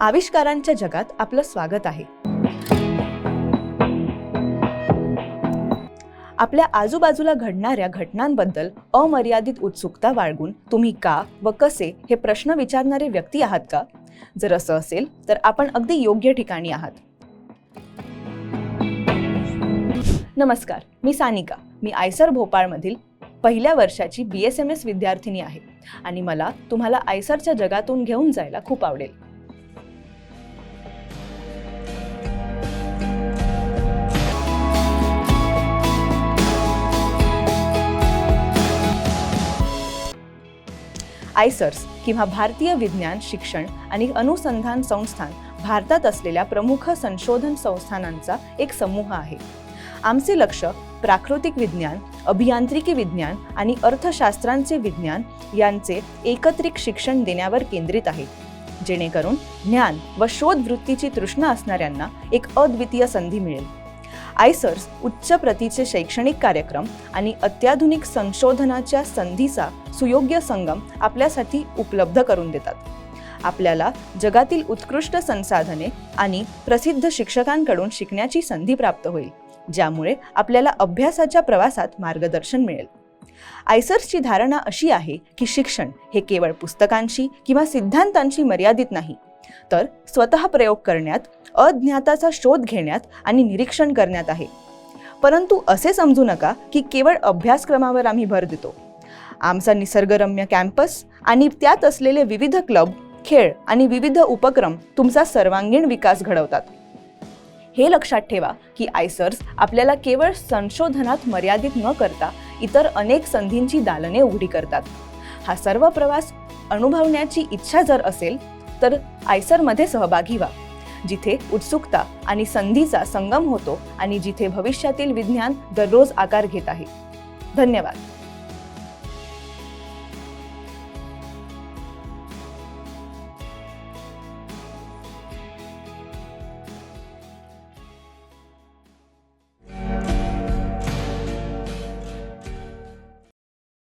आविष्कारांच्या जगात आपलं स्वागत आहे। आपल्या आजूबाजूला घडणाऱ्या घटनांबद्दल अमर्यादित उत्सुकता बाळगून तुम्ही का व कसे हे प्रश्न विचारणारे व्यक्ती आहात का? जर असं असेल तर आपण अगदी योग्य ठिकाणी आहात। नमस्कार, मी सानिका। मी आयसर भोपाळमधील पहिल्या वर्षाची BSMS विद्यार्थिनी आहे आणि मला तुम्हाला आयसरच्या जगातून घेऊन जायला खूप आवडेल। आयसर्स किंवा भारतीय विज्ञान शिक्षण आणि अनुसंधान संस्थान भारतात असलेल्या प्रमुख संशोधन संस्थानांचा एक समूह आहे। आमचे लक्ष प्राकृतिक विज्ञान, अभियांत्रिकी विज्ञान आणि अर्थशास्त्रांचे विज्ञान यांचे एकत्रित शिक्षण देण्यावर केंद्रित आहे, जेणेकरून ज्ञान व शोध वृत्तीची तृष्णा असणाऱ्यांना एक अद्वितीय संधी मिळेल। आयसर्स उच्च प्रतीचे शैक्षणिक कार्यक्रम आणि अत्याधुनिक संशोधनाच्या संधीचा सुयोग्य संगम आपल्यासाठी उपलब्ध करून देतात। आपल्याला जगातील उत्कृष्ट संसाधने आणि प्रसिद्ध शिक्षकांकडून शिकण्याची संधी प्राप्त होईल, ज्यामुळे आपल्याला अभ्यासाच्या प्रवासात मार्गदर्शन मिळेल। आयसर्सची धारणा अशी आहे की शिक्षण हे केवळ पुस्तकांशी किंवा सिद्धांतांशी मर्यादित नाही, तर स्वतः प्रयोग करण्यात, अज्ञाताचा शोध घेण्यात आणि निरीक्षण करण्यात आहे। परंतु असे समजू नका की केवळ अभ्यासक्रमावर आम्ही भर देतो। आमचा निसर्गरम्य कॅम्पस आणि त्यात असलेले विविध क्लब, खेळ आणि विविध उपक्रम तुमचा सर्वांगीण विकास घडवतात। हे लक्षात ठेवा की आयसर्स आपल्याला केवळ संशोधनात मर्यादित न करता इतर अनेक संधींची दालने उघडी करतात। हा सर्व प्रवास अनुभवण्याची इच्छा जर असेल तर आयसरमध्ये सहभागी व्हा, जिथे उत्सुकता आणि संधीचा संगम होतो आणि जिथे भविष्यातील विज्ञान दररोज आकार घेत आहे। धन्यवाद।